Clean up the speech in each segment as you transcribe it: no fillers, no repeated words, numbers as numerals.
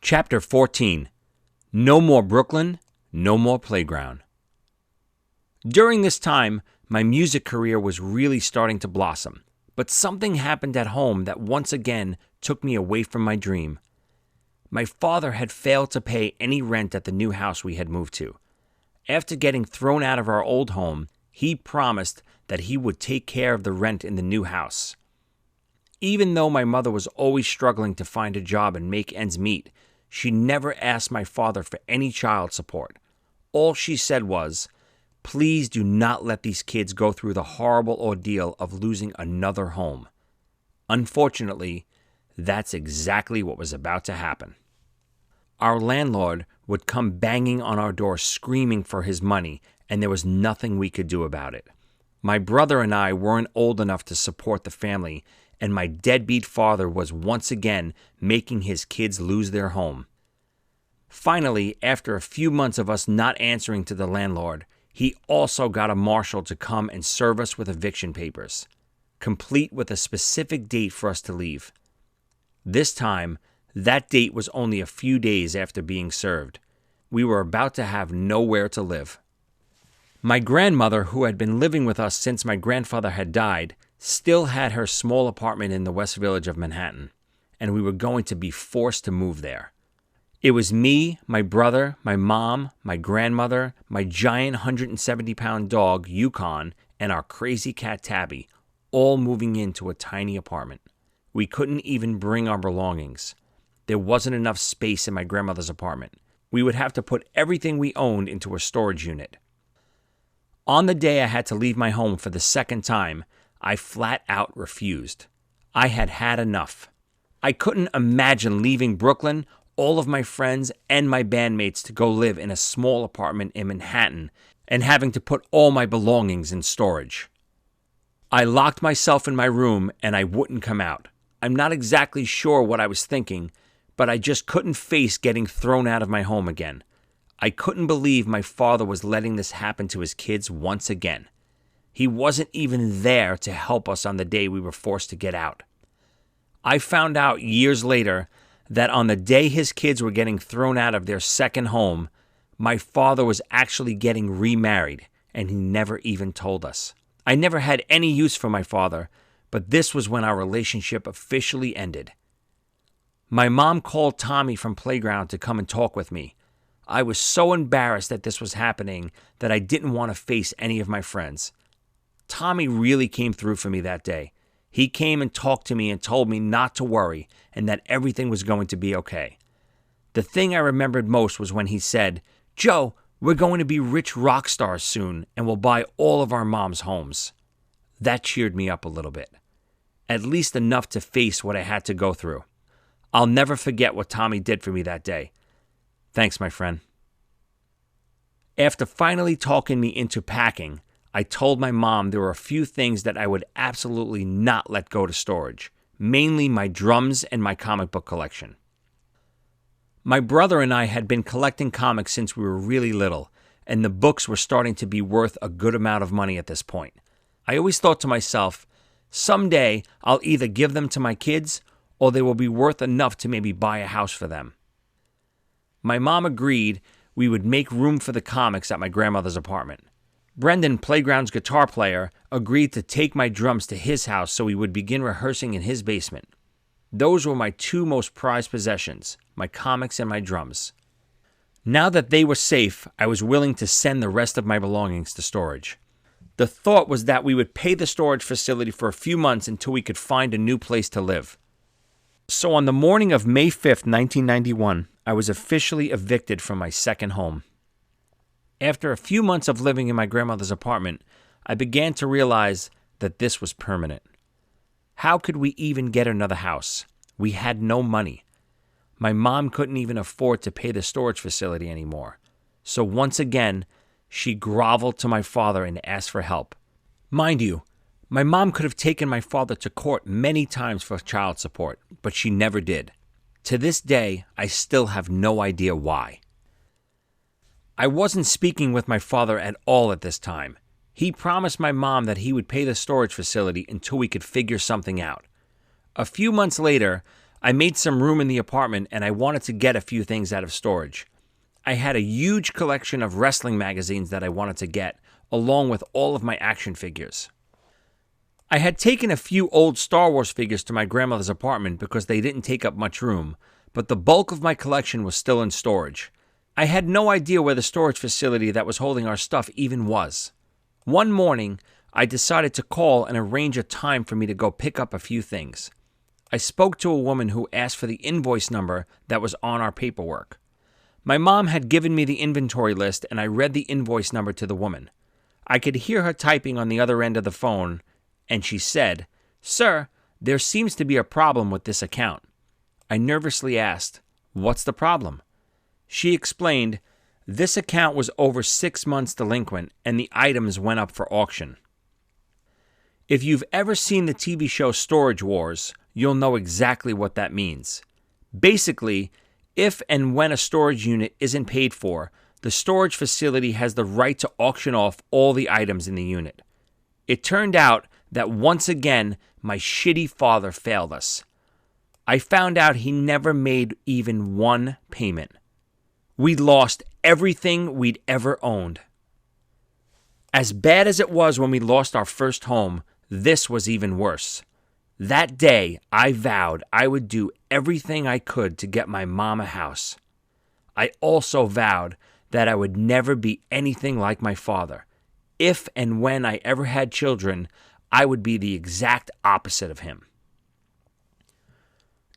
Chapter 14. No More Brooklyn, No More Playground. During this time, my music career was really starting to blossom, but something happened at home that once again took me away from my dream. My father had failed to pay any rent at the new house we had moved to. After getting thrown out of our old home, he promised that he would take care of the rent in the new house. Even though my mother was always struggling to find a job and make ends meet, she never asked my father for any child support. All she said was, "Please do not let these kids go through the horrible ordeal of losing another home." Unfortunately, that's exactly what was about to happen. Our landlord would come banging on our door screaming for his money, and there was nothing we could do about it. My brother and I weren't old enough to support the family, and my deadbeat father was once again making his kids lose their home. Finally, after a few months of us not answering to the landlord, he also got a marshal to come and serve us with eviction papers, complete with a specific date for us to leave. This time, that date was only a few days after being served. We were about to have nowhere to live. My grandmother, who had been living with us since my grandfather had died, still had her small apartment in the West Village of Manhattan, and we were going to be forced to move there. It was me, my brother, my mom, my grandmother, my giant 170-pound dog, Yukon, and our crazy cat, Tabby, all moving into a tiny apartment. We couldn't even bring our belongings. There wasn't enough space in my grandmother's apartment. We would have to put everything we owned into a storage unit. On the day I had to leave my home for the second time, I flat out refused. I had had enough. I couldn't imagine leaving Brooklyn, all of my friends, and my bandmates to go live in a small apartment in Manhattan and having to put all my belongings in storage. I locked myself in my room and I wouldn't come out. I'm not exactly sure what I was thinking, but I just couldn't face getting thrown out of my home again. I couldn't believe my father was letting this happen to his kids once again. He wasn't even there to help us on the day we were forced to get out. I found out years later that on the day his kids were getting thrown out of their second home, my father was actually getting remarried, and he never even told us. I never had any use for my father, but this was when our relationship officially ended. My mom called Tommy from Playground to come and talk with me. I was so embarrassed that this was happening that I didn't want to face any of my friends. Tommy really came through for me that day. He came and talked to me and told me not to worry and that everything was going to be okay. The thing I remembered most was when he said, "Joe, we're going to be rich rock stars soon and we'll buy all of our mom's homes." That cheered me up a little bit, at least enough to face what I had to go through. I'll never forget what Tommy did for me that day. Thanks, my friend. After finally talking me into packing, I told my mom there were a few things that I would absolutely not let go to storage, mainly my drums and my comic book collection. My brother and I had been collecting comics since we were really little, and the books were starting to be worth a good amount of money at this point. I always thought to myself, someday I'll either give them to my kids or they will be worth enough to maybe buy a house for them. My mom agreed we would make room for the comics at my grandmother's apartment. Brendan, Playground's guitar player, agreed to take my drums to his house so we would begin rehearsing in his basement. Those were my two most prized possessions, my comics and my drums. Now that they were safe, I was willing to send the rest of my belongings to storage. The thought was that we would pay the storage facility for a few months until we could find a new place to live. So on the morning of May 5th, 1991, I was officially evicted from my second home. After a few months of living in my grandmother's apartment, I began to realize that this was permanent. How could we even get another house? We had no money. My mom couldn't even afford to pay the storage facility anymore. So once again, she groveled to my father and asked for help. Mind you, my mom could have taken my father to court many times for child support, but she never did. To this day, I still have no idea why. I wasn't speaking with my father at all at this time. He promised my mom that he would pay the storage facility until we could figure something out. A few months later, I made some room in the apartment and I wanted to get a few things out of storage. I had a huge collection of wrestling magazines that I wanted to get, along with all of my action figures. I had taken a few old Star Wars figures to my grandmother's apartment because they didn't take up much room, but the bulk of my collection was still in storage. I had no idea where the storage facility that was holding our stuff even was. One morning, I decided to call and arrange a time for me to go pick up a few things. I spoke to a woman who asked for the invoice number that was on our paperwork. My mom had given me the inventory list and I read the invoice number to the woman. I could hear her typing on the other end of the phone, and she said, "Sir, there seems to be a problem with this account." I nervously asked, "What's the problem?" She explained, "This account was over 6 months delinquent and the items went up for auction." If you've ever seen the TV show Storage Wars, you'll know exactly what that means. Basically, if and when a storage unit isn't paid for, the storage facility has the right to auction off all the items in the unit. It turned out that once again, my shitty father failed us. I found out he never made even one payment. We lost everything we'd ever owned. As bad as it was when we lost our first home, this was even worse. That day, I vowed I would do everything I could to get my mom a house. I also vowed that I would never be anything like my father. If and when I ever had children, I would be the exact opposite of him.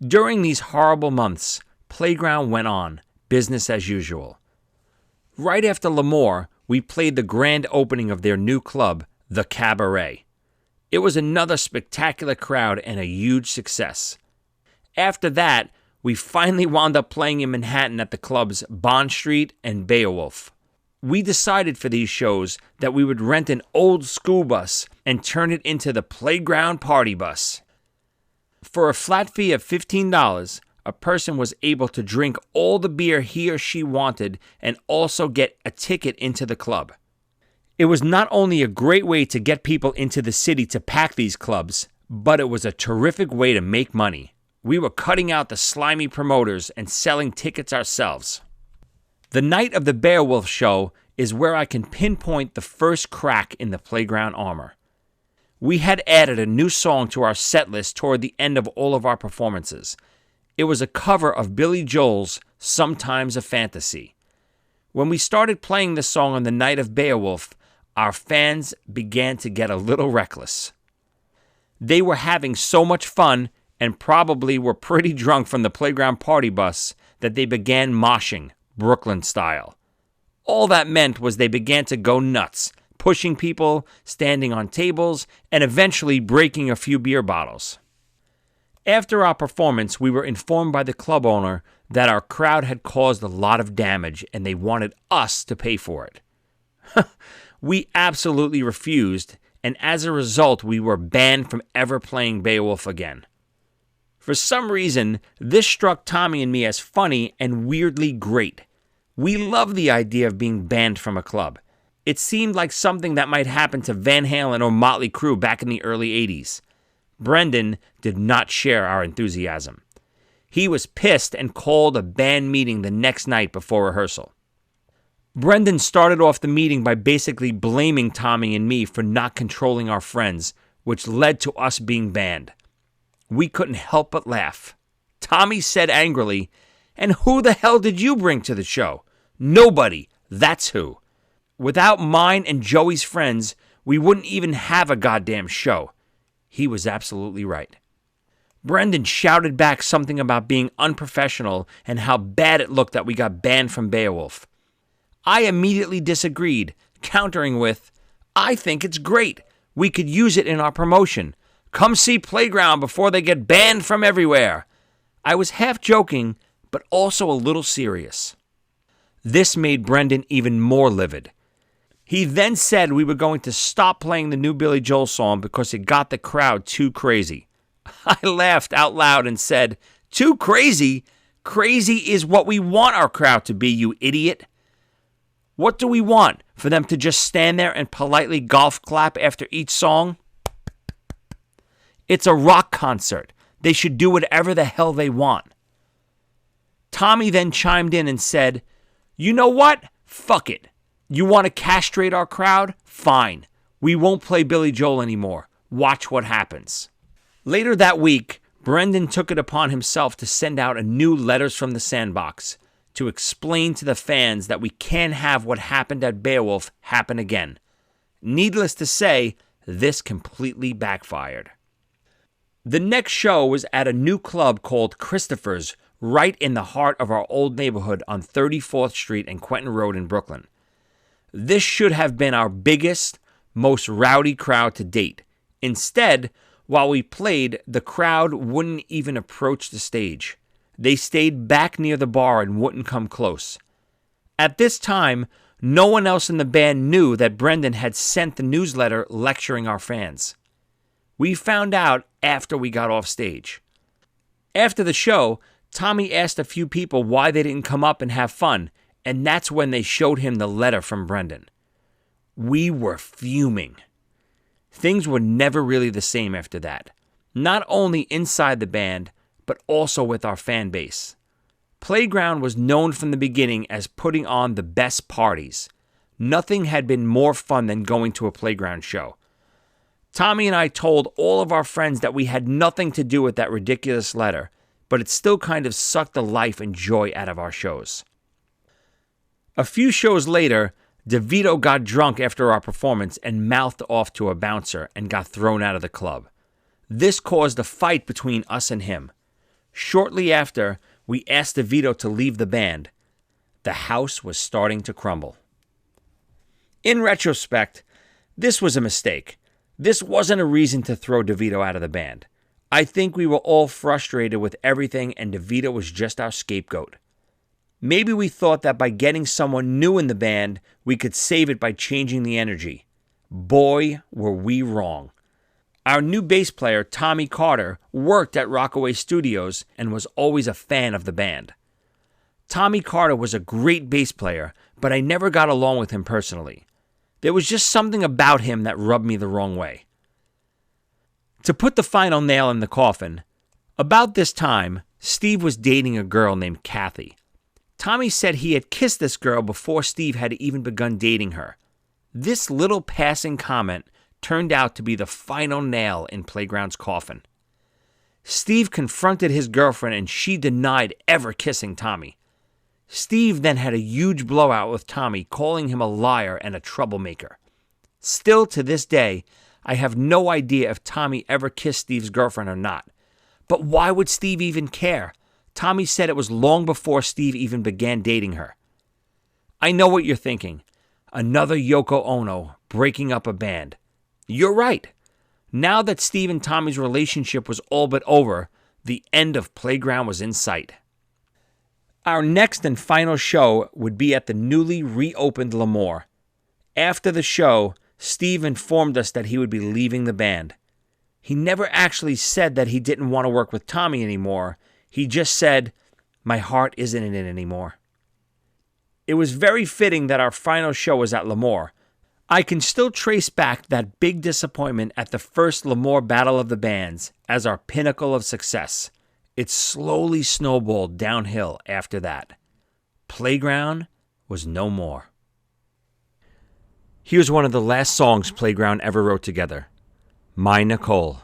During these horrible months, Playground went on, business as usual. Right after Lemoore, we played the grand opening of their new club, The Cabaret. It was another spectacular crowd and a huge success. After that, we finally wound up playing in Manhattan at the clubs Bond Street and Beowulf. We decided for these shows that we would rent an old school bus and turn it into the Playground Party Bus. For a flat fee of $15, a person was able to drink all the beer he or she wanted and also get a ticket into the club. It was not only a great way to get people into the city to pack these clubs, but it was a terrific way to make money. We were cutting out the slimy promoters and selling tickets ourselves. The night of the Beowulf show is where I can pinpoint the first crack in the Playground armor. We had added a new song to our set list toward the end of all of our performances. It was a cover of Billy Joel's Sometimes a Fantasy. When we started playing this song on the night of Beowulf, our fans began to get a little reckless. They were having so much fun and probably were pretty drunk from the Playground Party Bus that they began moshing, Brooklyn style. All that meant was they began to go nuts, pushing people, standing on tables, and eventually breaking a few beer bottles. After our performance, we were informed by the club owner that our crowd had caused a lot of damage and they wanted us to pay for it. We absolutely refused, and as a result, we were banned from ever playing Beowulf again. For some reason, this struck Tommy and me as funny and weirdly great. We loved the idea of being banned from a club. It seemed like something that might happen to Van Halen or Motley Crue back in the early 80s. Brendan did not share our enthusiasm. He was pissed and called a band meeting the next night before rehearsal. Brendan started off the meeting by basically blaming Tommy and me for not controlling our friends, which led to us being banned. We couldn't help but laugh. Tommy said angrily, "And who the hell did you bring to the show?" "Nobody, that's who. Without mine and Joey's friends, we wouldn't even have a goddamn show." He was absolutely right. Brendan shouted back something about being unprofessional and how bad it looked that we got banned from Beowulf. I immediately disagreed, countering with, "I think it's great. We could use it in our promotion. Come see Playground before they get banned from everywhere." I was half joking, but also a little serious. This made Brendan even more livid. He then said we were going to stop playing the new Billy Joel song because it got the crowd too crazy. I laughed out loud and said, "Too crazy? Crazy is what we want our crowd to be, you idiot. What do we want? For them to just stand there and politely golf clap after each song? It's a rock concert. They should do whatever the hell they want. Tommy then chimed in and said, "You know what? Fuck it. You want to castrate our crowd? Fine. We won't play Billy Joel anymore. Watch what happens." Later that week, Brendan took it upon himself to send out a new Letters from the Sandbox to explain to the fans that we can't have what happened at Beowulf happen again. Needless to say, this completely backfired. The next show was at a new club called Christopher's, right in the heart of our old neighborhood on 34th Street and Quentin Road in Brooklyn. This should have been our biggest, most rowdy crowd to date. Instead, while we played, the crowd wouldn't even approach the stage. They stayed back near the bar and wouldn't come close. At this time, no one else in the band knew that Brendan had sent the newsletter lecturing our fans. We found out after we got off stage. After the show, Tommy asked a few people why they didn't come up and have fun, and that's when they showed him the letter from Brendan. We were fuming. Things were never really the same after that, not only inside the band, but also with our fan base. Playground was known from the beginning as putting on the best parties. Nothing had been more fun than going to a Playground show. Tommy and I told all of our friends that we had nothing to do with that ridiculous letter, but it still kind of sucked the life and joy out of our shows. A few shows later, DeVito got drunk after our performance and mouthed off to a bouncer and got thrown out of the club. This caused a fight between us and him. Shortly after, we asked DeVito to leave the band. The house was starting to crumble. In retrospect, this was a mistake. This wasn't a reason to throw DeVito out of the band. I think we were all frustrated with everything and DeVito was just our scapegoat. Maybe we thought that by getting someone new in the band, we could save it by changing the energy. Boy, were we wrong. Our new bass player, Tommy Carter, worked at Rockaway Studios and was always a fan of the band. Tommy Carter was a great bass player, but I never got along with him personally. There was just something about him that rubbed me the wrong way. To put the final nail in the coffin, about this time, Steve was dating a girl named Kathy. Tommy said he had kissed this girl before Steve had even begun dating her. This little passing comment turned out to be the final nail in Playground's coffin. Steve confronted his girlfriend and she denied ever kissing Tommy. Steve then had a huge blowout with Tommy, calling him a liar and a troublemaker. Still to this day, I have no idea if Tommy ever kissed Steve's girlfriend or not. But why would Steve even care? Tommy said it was long before Steve even began dating her. I know what you're thinking. Another Yoko Ono breaking up a band. You're right. Now that Steve and Tommy's relationship was all but over, the end of Playground was in sight. Our next and final show would be at the newly reopened Lemoore. After the show, Steve informed us that he would be leaving the band. He never actually said that he didn't want to work with Tommy anymore. He just said, "My heart isn't in it anymore." It was very fitting that our final show was at Lemoore. I can still trace back that big disappointment at the first Lemoore Battle of the Bands as our pinnacle of success. It slowly snowballed downhill after that. Playground was no more. Here's one of the last songs Playground ever wrote together, My Nicole.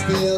Still